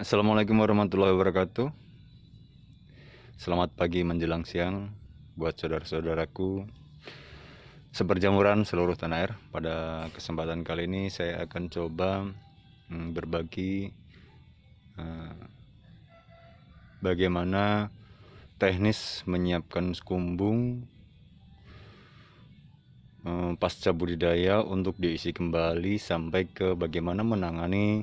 Assalamualaikum warahmatullahi wabarakatuh. Selamat pagi menjelang siang buat saudara-saudaraku seperjamuran seluruh tanah air. Pada kesempatan kali ini saya akan coba berbagi bagaimana teknis menyiapkan skumbung pasca budidaya untuk diisi kembali sampai ke bagaimana menangani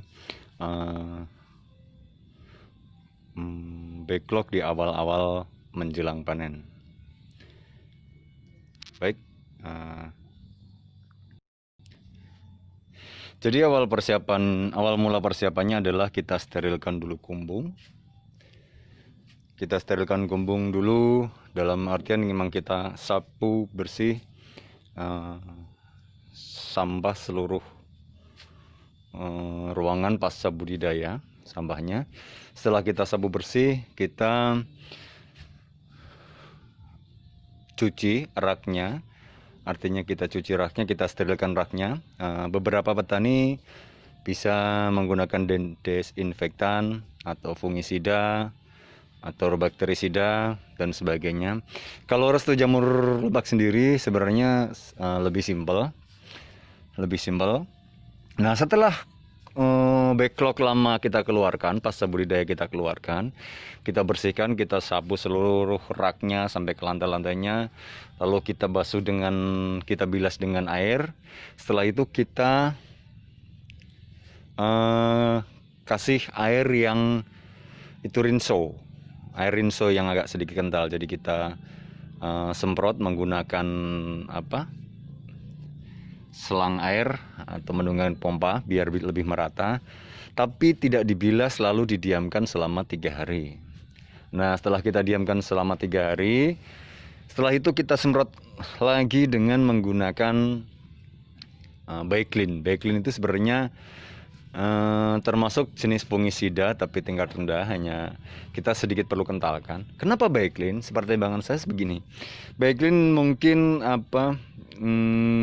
backlog di awal-awal menjelang panen. Baik, jadi awal mula persiapannya adalah kita sterilkan dulu kumbung. Kita sterilkan kumbung dulu dalam artian memang kita sapu bersih sampah seluruh ruangan pasca budidaya, sampahnya. Setelah kita sapu bersih, kita cuci raknya. Artinya kita cuci raknya, kita sterilkan raknya. Beberapa petani bisa menggunakan desinfektan atau fungisida atau bakterisida dan sebagainya. Kalau restu jamur lebak sendiri sebenarnya lebih simpel. Nah, setelah backlog lama kita keluarkan, pasca budidaya kita keluarkan, kita bersihkan, kita sapu seluruh raknya sampai ke lantai-lantainya, lalu kita bilas dengan air. Setelah itu kita kasih air yang itu air rinso yang agak sedikit kental. Jadi kita semprot menggunakan selang air atau menggunakan pompa biar lebih merata, tapi tidak dibilas lalu didiamkan selama 3 hari. Nah, setelah kita diamkan selama 3 hari, setelah itu kita semprot lagi dengan menggunakan Baiklin. Baiklin itu sebenarnya termasuk jenis fungisida tapi tingkat rendah, hanya kita sedikit perlu kentalkan. Kenapa Baiklin? Sepertimbangan saya sebegini. Baiklin mungkin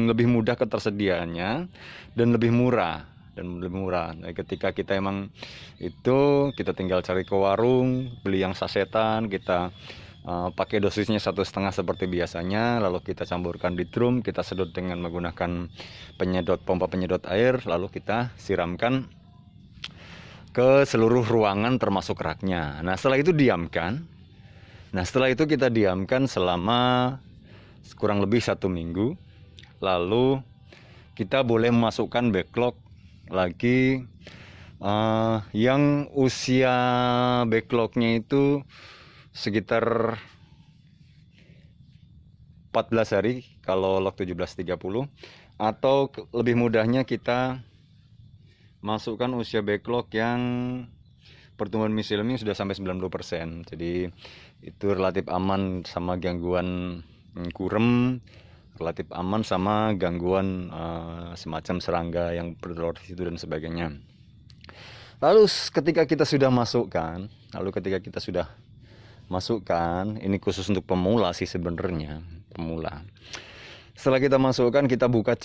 lebih mudah ketersediaannya dan lebih murah. Nah, ketika kita emang itu kita tinggal cari ke warung, beli yang sasetan, kita pakai dosisnya 1,5 seperti biasanya, lalu kita campurkan di drum, kita sedot dengan menggunakan pompa penyedot air, lalu kita siramkan ke seluruh ruangan termasuk raknya. Nah, setelah itu kita diamkan selama kurang lebih 1 minggu. Lalu kita boleh memasukkan backlog lagi yang usia backlognya itu sekitar 14 hari kalau log 1730, atau lebih mudahnya kita masukkan usia backlog yang pertumbuhan miseliumnya sudah sampai 90%. Jadi itu relatif aman sama gangguan kurem, relatif aman sama gangguan semacam serangga yang bertelur di situ dan sebagainya. Lalu ketika kita sudah masukkan, ini khusus untuk pemula sih sebenarnya, pemula. Setelah kita masukkan, kita buka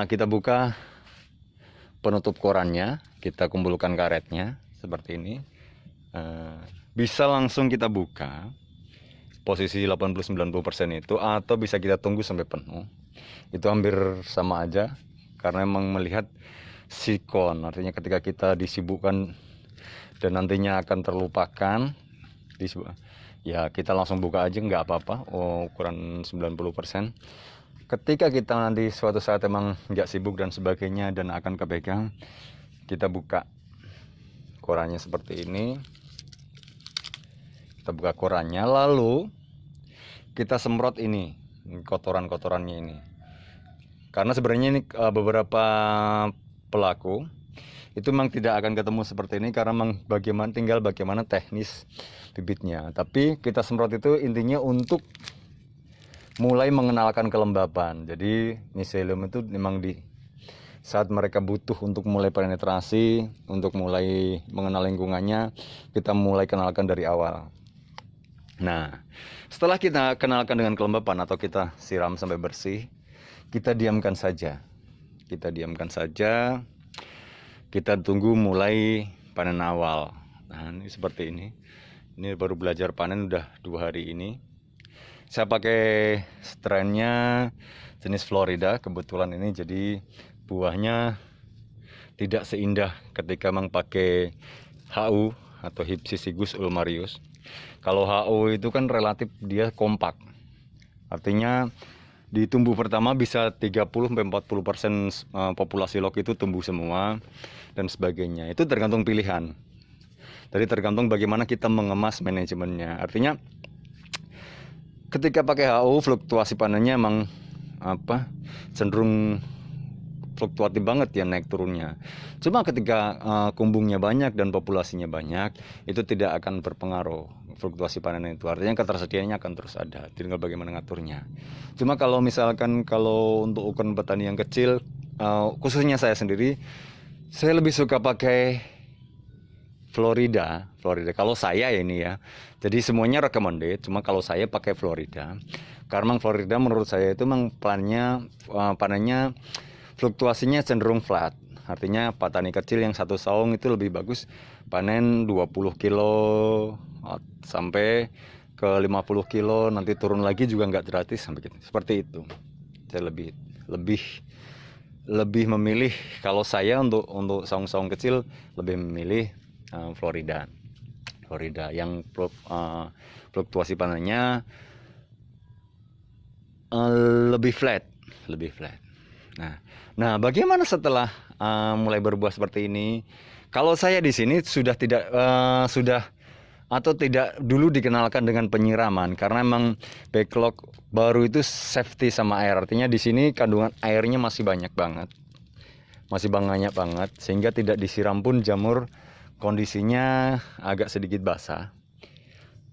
kita buka penutup korannya, kita kumpulkan karetnya seperti ini. Bisa langsung kita buka posisi 80-90% itu, atau bisa kita tunggu sampai penuh. Itu hampir sama aja, karena memang melihat sikon, artinya ketika kita disibukkan dan nantinya akan terlupakan, ya kita langsung buka aja, nggak apa-apa. Ukuran 90%. Ketika kita nanti suatu saat emang nggak sibuk dan sebagainya dan akan kepegang, kita buka korannya seperti ini. Kita buka korannya, lalu kita semprot ini kotoran-kotorannya ini. Karena sebenarnya ini beberapa pelaku itu memang tidak akan ketemu seperti ini, karena memang tinggal bagaimana teknis bibitnya. Tapi kita semprot itu intinya untuk mulai mengenalkan kelembapan. Jadi miselium itu memang di saat mereka butuh untuk mulai penetrasi, untuk mulai mengenal lingkungannya, kita mulai kenalkan dari awal. Nah, setelah kita kenalkan dengan kelembapan atau kita siram sampai bersih, kita diamkan saja. Kita tunggu mulai panen awal. Nah, ini seperti ini. Ini baru belajar panen udah 2 hari ini. Saya pakai strainnya jenis Florida kebetulan ini, jadi buahnya tidak seindah ketika memang pakai HU atau Hypsisigus ulmarius. Kalau HU itu kan relatif dia kompak. Artinya di tumbuh pertama bisa 30-40% populasi log itu tumbuh semua dan sebagainya. Itu tergantung pilihan. Jadi tergantung bagaimana kita mengemas manajemennya. Artinya ketika pakai HU fluktuasi panennya emang cenderung fluktuatif banget ya naik turunnya. Cuma ketika kumbungnya banyak dan populasinya banyak, itu tidak akan berpengaruh fluktuasi panen itu. Artinya ketersediaannya akan terus ada, tinggal bagaimana ngaturnya. Cuma kalau misalkan untuk ukuran petani yang kecil, khususnya saya sendiri, saya lebih suka pakai Florida. Kalau saya ini ya, jadi semuanya recommended. Cuma kalau saya pakai Florida, karena Florida menurut saya itu memang panennya fluktuasinya cenderung flat. Artinya petani kecil yang 1 saung itu lebih bagus panen 20 kilo sampai ke 50 kilo, nanti turun lagi juga nggak gratis sampai gitu. Seperti itu. Saya lebih memilih, kalau saya untuk saung-saung kecil lebih memilih Florida yang fluktuasi panennya lebih flat. Nah, bagaimana setelah mulai berbuah seperti ini? Kalau saya di sini sudah tidak dulu dikenalkan dengan penyiraman, karena memang backlog baru itu safety sama air. Artinya di sini kandungan airnya masih banyak banget, sehingga tidak disiram pun jamur kondisinya agak sedikit basah.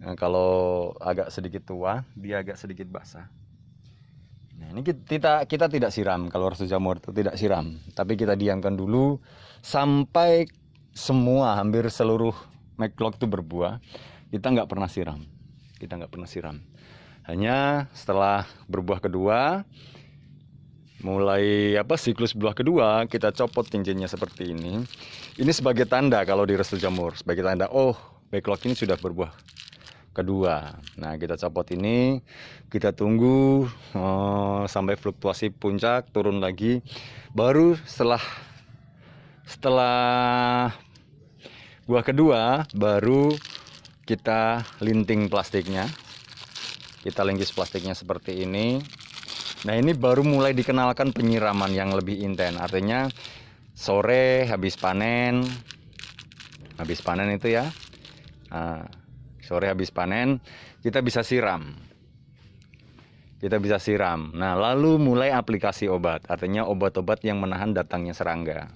Nah, kalau agak sedikit tua, dia agak sedikit basah. Nah, ini kita tidak siram. Kalau restu jamur itu tidak siram, tapi kita diamkan dulu sampai hampir seluruh backlog itu berbuah. Kita nggak pernah siram. Hanya setelah berbuah kedua, mulai siklus buah kedua, kita copot cincinnya seperti ini. Ini sebagai tanda kalau di restu jamur, sebagai tanda backlog ini sudah berbuah kedua. Nah, kita copot ini, kita tunggu sampai fluktuasi puncak turun lagi. Baru setelah buah kedua, baru kita linting plastiknya. Kita lingkis plastiknya seperti ini. Nah, ini baru mulai dikenalkan penyiraman yang lebih intens. Artinya sore habis panen itu ya. Sore habis panen kita bisa siram. Nah, lalu mulai aplikasi obat. Artinya obat-obat yang menahan datangnya serangga.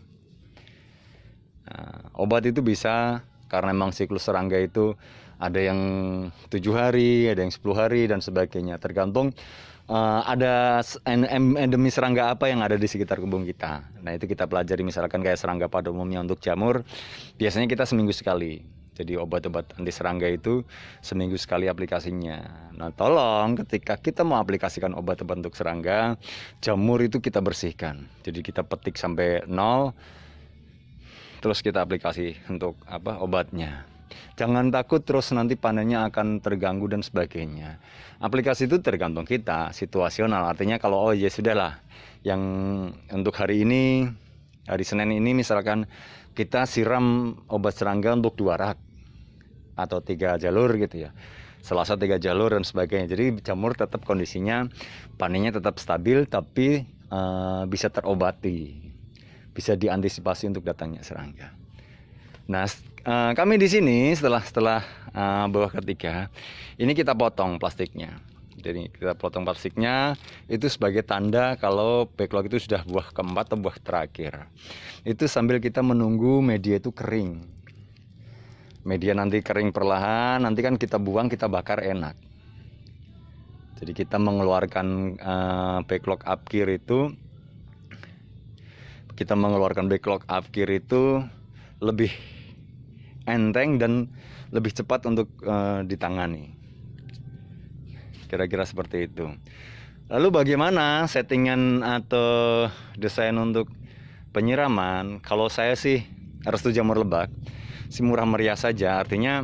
Nah, obat itu bisa, karena memang siklus serangga itu ada yang 7 hari, ada yang 10 hari dan sebagainya. Tergantung ada endemi serangga apa yang ada di sekitar kebun kita. Nah, itu kita pelajari. Misalkan kayak serangga pada umumnya untuk jamur, biasanya kita seminggu sekali. Jadi obat-obat anti serangga itu seminggu sekali aplikasinya. Nah, tolong ketika kita mau aplikasikan obat-obat untuk serangga, jamur itu kita bersihkan. Jadi kita petik sampai 0, terus kita aplikasi untuk obatnya. Jangan takut terus nanti panennya akan terganggu dan sebagainya. Aplikasi itu tergantung kita, situasional. Artinya kalau ya sudahlah, yang untuk hari ini, hari Senin ini misalkan kita siram obat serangga untuk 2 rak atau 3 jalur gitu ya. Selasa 3 jalur dan sebagainya. Jadi jamur tetap kondisinya, panennya tetap stabil, tapi bisa terobati, bisa diantisipasi untuk datangnya serangga. Nah, kami di sini setelah buah ketiga, ini kita potong plastiknya. Jadi kita potong plastiknya itu sebagai tanda kalau backlog itu sudah buah keempat atau buah terakhir. Itu sambil kita menunggu media itu kering. Media nanti kering perlahan, nanti kan kita buang, kita bakar enak. Jadi kita mengeluarkan backlog upkir itu, lebih enteng dan lebih cepat untuk ditangani. Kira-kira seperti itu. Lalu bagaimana settingan atau desain untuk penyiraman? Kalau saya sih restu jamur lebak, si murah meriah saja. Artinya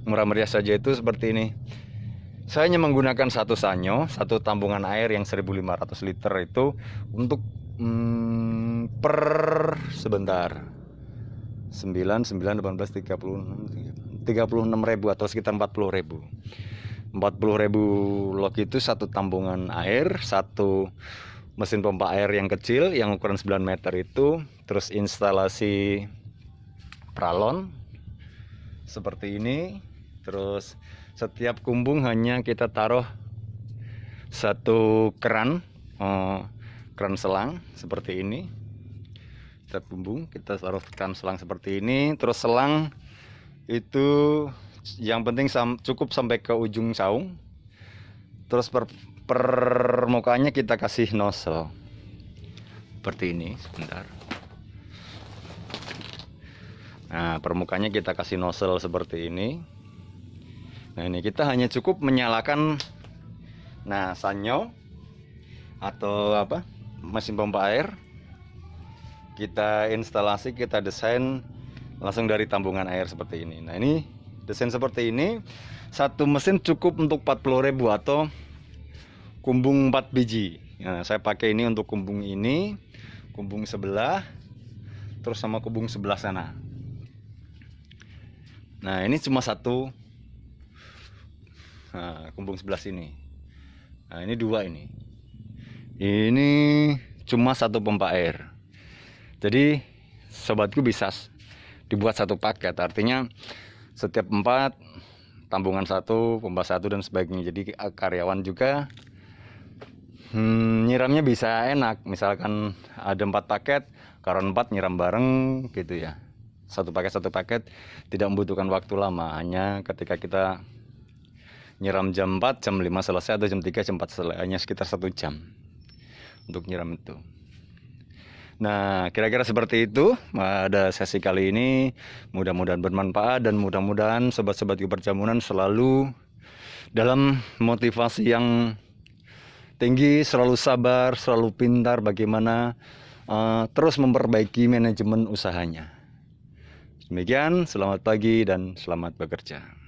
murah meriah saja itu seperti ini. Saya hanya menggunakan satu sanyo, satu tambungan air yang 1500 liter itu untuk per sebentar 9, 9, 18, 36 ribu atau sekitar 40 ribu. 40 ribu log itu satu tambungan air, satu mesin pompa air yang kecil yang ukuran 9 meter itu, terus instalasi pralon seperti ini. Terus setiap kumbung hanya kita taruh satu keran selang seperti ini. Setiap kumbung kita taruh keran selang seperti ini. Terus selang itu yang penting cukup sampai ke ujung saung. Terus permukaannya kita kasih nozzle seperti ini. Sebentar. Nah, permukaannya kita kasih nozzle seperti ini. Nah, ini kita hanya cukup menyalakan sanyo atau mesin pompa air. Kita instalasi, kita desain langsung dari tambungan air seperti ini. Nah, ini desain seperti ini. Satu mesin cukup untuk 40 ribu atau kumbung 4 biji. Nah, saya pakai ini untuk kumbung ini, kumbung sebelah, terus sama kumbung sebelah sana. Nah, ini cuma satu. Nah, kumbung sebelah sini. Nah, ini dua ini. Ini cuma satu pompa air. Jadi sobatku bisa dibuat satu paket. Artinya setiap 4 tambungan satu, pompa satu dan sebagainya. Jadi karyawan juga nyiramnya bisa enak. Misalkan ada 4 paket, karyawan 4 nyiram bareng gitu ya. Satu paket tidak membutuhkan waktu lama. Hanya ketika kita nyiram jam 4, jam 5 selesai, atau jam 3, jam 4 selesai, hanya sekitar 1 jam untuk nyiram itu. Nah, kira-kira seperti itu ada sesi kali ini. Mudah-mudahan bermanfaat dan mudah-mudahan sobat-sobatku perjamunan selalu dalam motivasi yang tinggi, selalu sabar, selalu pintar bagaimana terus memperbaiki manajemen usahanya. Demikian, selamat pagi dan selamat bekerja.